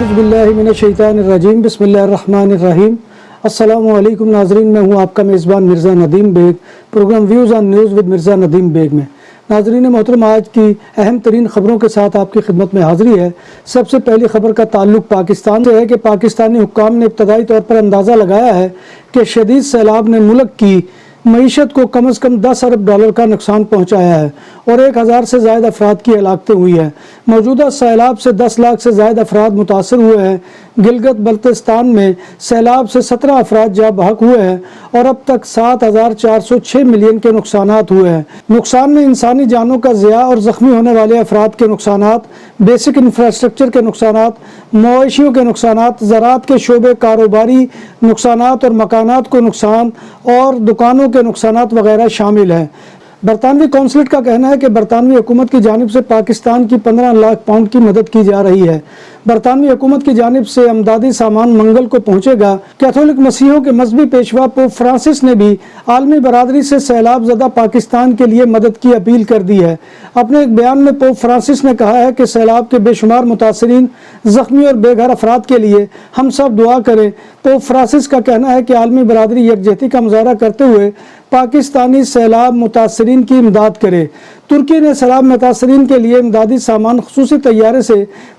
औज़ुबिल्लाहिमिनश्शैतानिर्रजीम बिस्मिल्लाहिर्रहमानिर्रहीम। अस्सलामु अलैकुम नाज़रीन, मैं हूँ आपका मेज़बान Mirza Nadeem Baig, programme views on news with Mirza Nadeem Baig में। नाज़रीन मोहतरम, आज की अहम तरीन ख़बरों के साथ आपकी खिदमत में हाज़िरी है। सबसे पहली ख़बर का ताल्लुक़ पाकिस्तान से है कि पाकिस्तानी हुक्काम ने इब्तदाई तौर पर अंदाज़ा लगाया है कि शदीद सैलाब ने मुल्क की मईशत को कम से कम 10 अरब डॉलर का नुकसान पहुँचाया है और 1000 से ज़ायद अफराद की हलाकतें हुई हैं। मौजूदा सैलाब से 10 लाख से ज़ायद अफराद मुतासर हुए हैं। गिलगित बल्तिस्तान में सैलाब से 17 अफराद जा बहक हुए हैं और अब तक 7406 मिलियन के नुकसानात हुए हैं। नुकसान में इंसानी जानों का ज़िया और ज़ख्मी होने वाले अफराद के नुकसानात, बेसिक इंफ्रास्ट्रक्चर के नुकसानात, मवेशियों के नुकसानात, ज़राअत के शोबे, कारोबारी नुकसानात और मकानात को नुकसान और दुकानों के नुकसानात वगैरह शामिल हैं। बरतानवी कौंसलेट का कहना है कि बरतानवी हुकूमत की जानिब से पाकिस्तान की 15 लाख पाउंड की मदद की जा रही है। बरतानवी हुकूमत की जानिब से अमदादी सामान मंगल को पहुँचेगा। कैथोलिक मसीहों के मजहबी पेशवा पोप फ्रांसिस ने भी आलमी बरादरी से सैलाब ज़दा पाकिस्तान के लिए मदद की अपील कर दी है। अपने एक बयान में पोप फ्रांसिस ने कहा है कि सैलाब के बेशुमार मुतासरीन, ज़ख्मी और बेघर अफराद के लिए हम सब दुआ करें। पोप फ्रांसिस का कहना है कि आलमी बरादरी यकजहती का मुजाहरा करते हुए पाकिस्तानी सैलाब मुतासरीन की इमदाद करे। तुर्की ने सैलाब मुतासरीन के लिए इमदादी सामान खुसूसी तैयारे से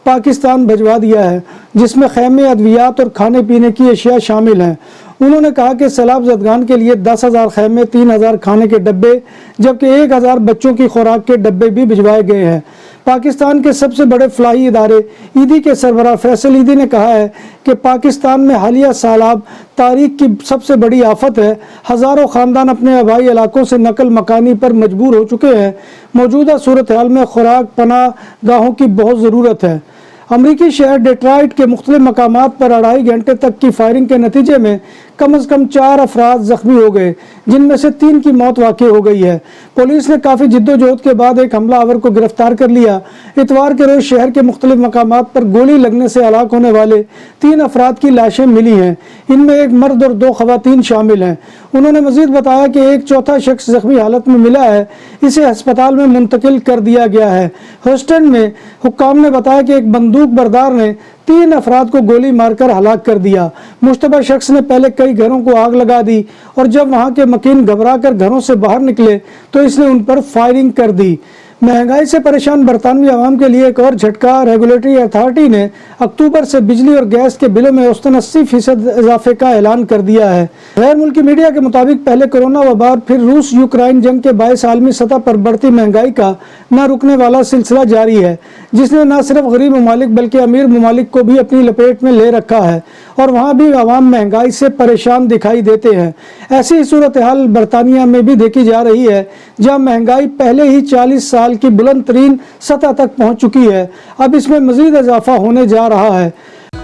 पाकिस्तान भिजवा दिया है, जिसमें खैमे, अद्वियात और खाने पीने की अशिया शामिल हैं। उन्होंने कहा कि सैलाब ज़दगान के लिए 10,000 खैमे, 3,000 खाने के डब्बे जबकि 1,000 बच्चों की खुराक के डब्बे भी भिजवाए गए हैं। पाकिस्तान के सबसे बड़े फलाही इदारे ईदी के सरबराह फैसल ईदी ने कहा है कि पाकिस्तान में हालिया सैलाब तारीख की सबसे बड़ी आफत है। हज़ारों ख़ानदान अपने आबाई इलाकों से नकल मकानी पर मजबूर हो चुके हैं। मौजूदा सूरत हाल में खुराक, पनाह गाहों की बहुत ज़रूरत है। अमरीकी शहर डेट्रॉइट के मुख्तलिफ मकामात पर 2.5 घंटे तक की फायरिंग के नतीजे में कम से कम 4 अफराद ज़ख्मी हो गए, जिनमें से 3 की मौत वाक़ई हो गई है। पुलिस ने काफ़ी जिद्दोजहद के बाद एक हमलावर को गिरफ्तार कर लिया। इतवार के रोज़ शहर के मुख्तलिफ मकामात पर गोली लगने से हलाक होने वाले 3 अफराद की लाशें मिली हैं। इनमें एक मर्द और 2 ख़वातीन शामिल हैं। उन्होंने मज़ीद बताया कि एक चौथा शख्स ज़ख्मी हालत में मिला है, इसे अस्पताल में मुंतकिल कर दिया गया है। ह्यूस्टन में हुक्काम ने बताया कि एक बंदूक बरदार ने 3 अफराद को गोली मारकर हलाक कर दिया। मुश्तबा शख्स ने पहले कई घरों को आग लगा दी और जब वहां के मकीन घबरा कर घरों से बाहर निकले तो इसने उन पर फायरिंग कर दी। महंगाई से परेशान बरतानवी आवाम के लिए एक और झटका। रेगुलेटरी अथॉरिटी ने अक्टूबर से बिजली और गैस के बिलों में औसतन 80% इजाफे का ऐलान कर दिया है। गैर मुल्की मीडिया के मुताबिक पहले कोरोना वबा और फिर रूस यूक्रेन जंग के बायस आलमी सतह पर बढ़ती महंगाई का न रुकने वाला सिलसिला जारी है, जिसने न सिर्फ गरीब ममालिक बल्कि अमीर ममालिक को भी अपनी लपेट में ले रखा है और वहाँ भी आवाम महंगाई से परेशान दिखाई देते हैं। ऐसी सूरत हाल बरतानिया में भी देखी जा रही है, जहाँ महंगाई पहले ही 40 साल की बुलंद तरीन सतह तक पहुंच चुकी है। अब इसमें मजीद इजाफा होने जा रहा है।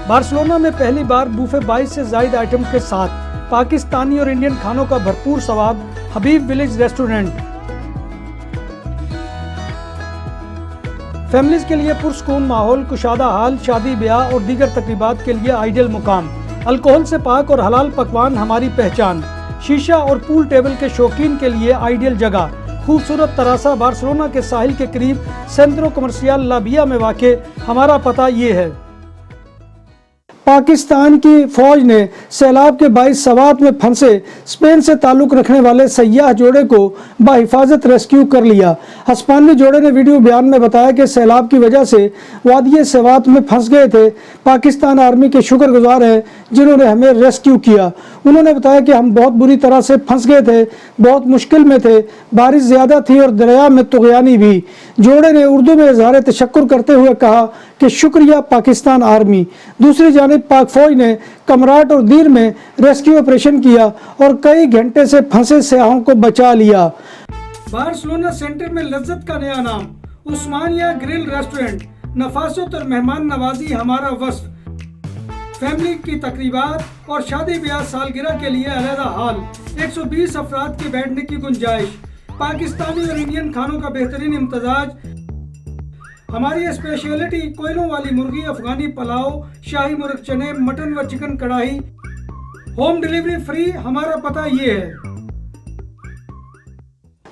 बार्सिलोना में पहली बार बूफे 22 से ज़ायद आइटम के साथ पाकिस्तानी और इंडियन खानों का भरपूर स्वाद। हबीब विलेज रेस्टोरेंट फैमिलीज के लिए पुरसकून माहौल, कुशादा हाल, शादी ब्याह और दीगर तकरीबात के लिए आइडियल मुकाम। अल्कोहल से पाक और हलाल पकवान हमारी पहचान। शीशा और पूल टेबल के शौकीन के लिए आइडियल जगह। खूबसूरत तरासा बार्सिलोना के साहिल के करीब सेंट्रो कमर्शियल लाबिया में वाक़े। हमारा पता ये है। पाकिस्तान की फौज ने सैलाब के बाइस सवात में फंसे स्पेन से ताल्लुक़ रखने वाले सयाह जोड़े को बाहिफाजत रेस्क्यू कर लिया। हस्पानी जोड़े ने वीडियो बयान में बताया कि सैलाब की वजह से वादिये सवात में फंस गए थे। पाकिस्तान आर्मी के शुक्रगुजार हैं जिन्होंने हमें रेस्क्यू किया। उन्होंने बताया कि हम बहुत बुरी तरह से फंस गए थे, बहुत मुश्किल में थे, बारिश ज़्यादा थी और दरिया में तुग़यानी भी। जोड़े ने उर्दू में इज़हार तशक्कुर करते हुए कहा कि शुक्रिया पाकिस्तान आर्मी। दूसरी जानिब पाक फौज ने कमराट और दीर में रेस्क्यू ऑपरेशन किया और कई घंटे से फंसे सयाहों को बचा लिया। बार्सिलोना सेंटर में लज्जत का नया नाम, उस्मानिया ग्रिल रेस्टोरेंट। नफासत और मेहमान नवाजी हमारा वस्फ। फैमिली की तकरीबात और शादी ब्याह सालगिरह के लिए अलहदा हाल। 120 अफराद के बैठने की गुंजाइश। पाकिस्तानी और इंडियन खानों का बेहतरीन इम्तजाज। हमारी स्पेशलिटी कोयलों वाली मुर्गी, अफगानी पुलाव, शाही मुर्ग चने, मटन व चिकन कढ़ाई। Home delivery free. हमारा पता ये है।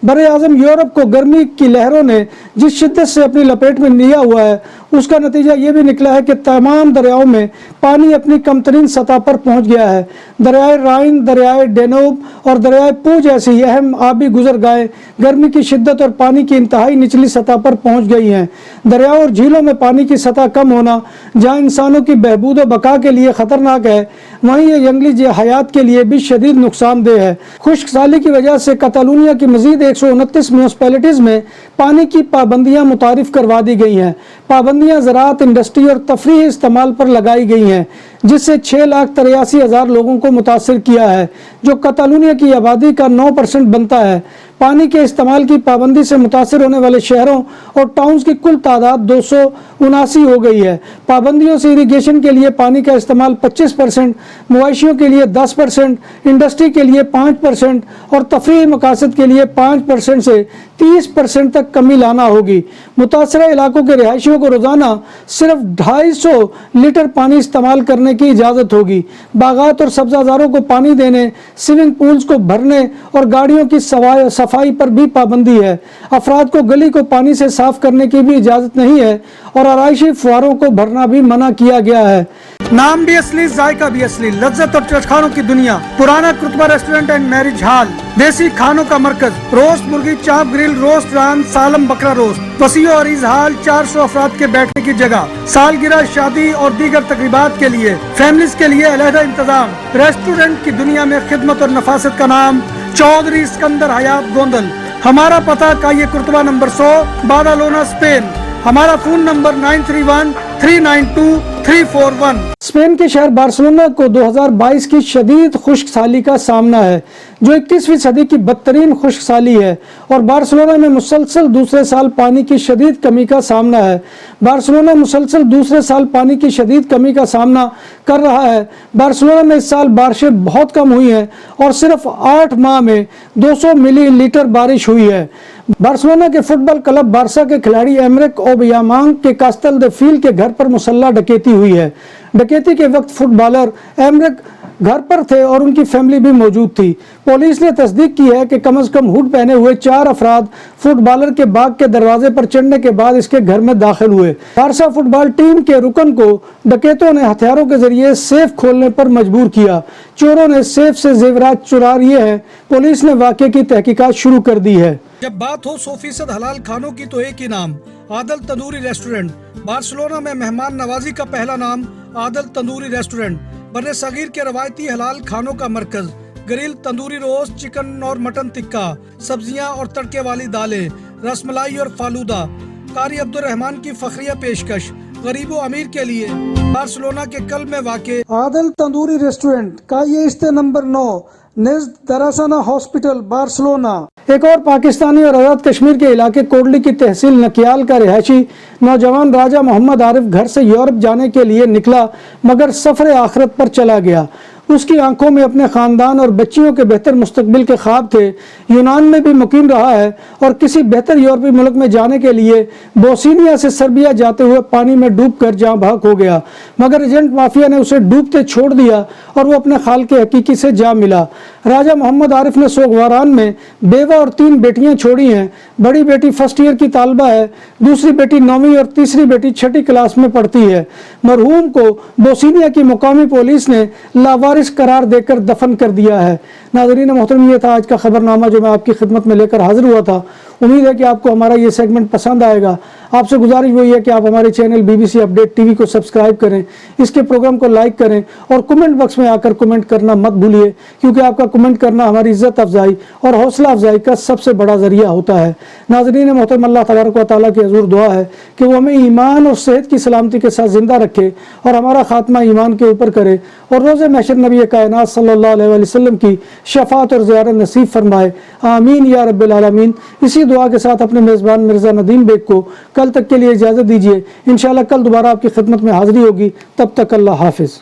बर-ए-आज़म यूरोप को गर्मी की लहरों ने जिस शिद्दत से अपनी लपेट में लिया हुआ है, اس کا نتیجہ یہ بھی نکلا ہے کہ تمام دریاؤں میں پانی اپنی کم ترین سطح پر پہنچ گیا ہے۔ دریائے رائن، دریائے ڈینوب اور دریائے پو جیسی اہم آبی گزرگاہیں گرمی کی شدت اور پانی کی انتہائی نچلی سطح پر پہنچ گئی ہیں۔ دریاؤں اور جھیلوں میں پانی کی سطح کم ہونا جہاں انسانوں کی بہبود و بقا کے لیے خطرناک ہے، وہیں یہ جنگلی حیات کے لیے بھی شدید نقصان دہ ہے۔ خشک سالی کی وجہ سے کتالونیہ کی مزید 129 میونسپلٹیز میں پانی کی پابندیاں متعارف کروا دی گئی ہیں۔ پابندیاں زراعت، انڈسٹری اور تفریحی استعمال پر لگائی گئی ہیں، جس سے 6,83,000 لوگوں کو متاثر کیا ہے، جو کتالونیہ کی آبادی کا 9% بنتا ہے۔ پانی کے استعمال کی پابندی سے متاثر ہونے والے شہروں اور ٹاؤنز کی کل تعداد 279 ہو گئی ہے۔ پابندیوں سے اریگیشن کے لیے پانی کا استعمال 25%، مویشیوں کے لیے 10%، انڈسٹری کے لیے 5% اور تفریحی مقاصد کے لیے 5% سے 30% تک کمی لانا ہوگی۔ متاثرہ علاقوں کے رہائشیوں کو روزانہ صرف 250 لیٹر پانی استعمال کرنے کی اجازت ہوگی۔ باغات اور سبزہ زاروں کو پانی دینے، سوئمنگ پولز کو بھرنے اور گاڑیوں کی صفائی پر بھی پابندی ہے۔ افراد کو گلی کو پانی سے صاف کرنے کی بھی اجازت نہیں ہے اور آرائشی فواروں کو بھرنا بھی منع کیا گیا ہے۔ نام بھی اصلی، ذائقہ بھی اصلی، لذت اور چٹخانوں کی دنیا، پرانا کرتبہ ریسٹورنٹ اینڈ میرج ہال، دیسی کھانوں کا مرکز، روسٹ مرغی، چاپ گرل، روسٹ ران، سالم بکرا روسٹ، وسیع و عریض ہال، 400 افراد کے بیٹھنے کی جگہ، سالگرہ، شادی اور دیگر تقریبات کے لیے، فیملیز کے لیے علیحدہ انتظام۔ ریسٹورنٹ کی دنیا میں خدمت اور نفاست کا نام چودھری اسکندر حیات گوندل۔ ہمارا پتہ کائیے کرتبہ نمبر 100، بادالونا، اسپین۔ ہمارا فون نمبر 9313923341۔ اسپین کے شہر بارسلونا کو 2022 کی شدید خشک سالی کا سامنا ہے، جو 21ویں صدی کی بدترین خشک سالی ہے، اور بارسلونا میں مسلسل دوسرے سال پانی کی شدید کمی کا سامنا ہے۔ بارسلونا مسلسل دوسرے سال پانی کی شدید کمی کا سامنا کر رہا ہے۔ بارسلونا میں اس سال بارشیں بہت کم ہوئی ہیں اور صرف 8 ماہ میں 200 ملی لیٹر بارش ہوئی ہے۔ بارسلونا کے فٹ بال کلب بارسا کے کھلاڑی ایمرک اوبیامانگ کے کاستل دے فیل کے گھر پر مسلح ڈکیتی ہوئی ہے۔ ڈکیتی کے وقت فٹ بالر ایمرک گھر پر تھے اور ان کی فیملی بھی موجود تھی۔ پولیس نے تصدیق کی ہے کہ کم از کم ہوڈ پہنے ہوئے 4 افراد فٹ بالر کے باغ کے دروازے پر چڑھنے کے بعد اس کے گھر میں داخل ہوئے۔ بارسا فٹ بال ٹیم کے رکن کو ڈکیتوں نے ہتھیاروں کے ذریعے سیف کھولنے پر مجبور کیا۔ چوروں نے سیف سے زیورات چرا لیے ہیں۔ پولیس نے واقعے کی تحقیقات شروع کر دی ہے۔ جب بات ہو 100% حلال کھانوں کی تو ایک ہی نام، عادل تندوری ریسٹورنٹ۔ بارسلونا میں مہمان نوازی کا پہلا نام عادل تندوری ریسٹورنٹ، بر صغیر کے روایتی حلال کھانوں کا مرکز۔ گرل، تندوری روسٹ، چکن اور مٹن ٹکا، سبزیاں اور تڑکے والی دالیں، رس ملائی اور فالودہ۔ قاری عبدالرحمان کی فخریہ پیشکش غریب و امیر کے لیے۔ بارسلونا کے قلب میں واقع عادل تندوری ریسٹورنٹ کا یہ استے نمبر 9 نزد دراسانہ ہاسپٹل، بارسلونا۔ ایک اور پاکستانی اور آزاد کشمیر کے علاقے کوڈلی کی تحصیل نکیال کا رہائشی نوجوان راجہ محمد عارف گھر سے یورپ جانے کے لیے نکلا، مگر سفر آخرت پر چلا گیا۔ اس کی آنکھوں میں اپنے خاندان اور بچیوں کے بہتر مستقبل کے خواب تھے۔ یونان میں بھی مقیم رہا ہے اور کسی بہتر یورپی ملک میں جانے کے لیے بوسنیا سے سربیا جاتے ہوئے پانی میں ڈوب کر جاں بحق ہو گیا، مگر ایجنٹ مافیا نے اسے ڈوبتے چھوڑ دیا اور وہ اپنے خالق حقیقی سے جا ملا۔ راجہ محمد عارف نے سوگواران میں بیوہ اور 3 بیٹیاں چھوڑی ہیں۔ بڑی بیٹی فرسٹ ایئر کی طالبہ ہے، دوسری بیٹی 9ویں اور تیسری بیٹی 6ٹھی کلاس میں پڑھتی ہے۔ مرحوم کو بوسنیا کی مقامی پولیس نے لاوارث قرار دے کر دفن کر دیا ہے۔ ناظرین محترم، یہ تھا آج کا خبرنامہ جو میں آپ کی خدمت میں لے کر حاضر ہوا تھا۔ امید ہے کہ آپ کو ہمارا یہ سیگمنٹ پسند آئے گا۔ آپ سے گزارش وہی ہے کہ آپ ہمارے چینل BBC اپڈیٹ TV کو سبسکرائب کریں، اس کے پروگرام کو لائک کریں اور کمنٹ باکس میں آ کر کمنٹ کرنا مت بھولیے، کیونکہ آپ کا کمنٹ کرنا ہماری عزت افزائی اور حوصلہ افزائی کا سب سے بڑا ذریعہ ہوتا ہے۔ ناظرین محترم، اللہ تبارک و تعالیٰ کی حضور دعا ہے کہ وہ ہمیں ایمان اور صحت کی سلامتی کے ساتھ زندہ رکھے اور ہمارا خاتمہ ایمان کے اوپر کرے، اور روز محشر نبی کائنات صلی اللہ علیہ وسلم کی شفاعت اور زیارت نصیب فرمائے، آمین یا رب العالمین۔ اسی دعا کے ساتھ اپنے میزبان مرزا ندیم بیگ کو کل تک کے لیے اجازت دیجیے۔ انشاءاللہ کل دوبارہ آپ کی خدمت میں حاضری ہوگی، تب تک اللہ حافظ۔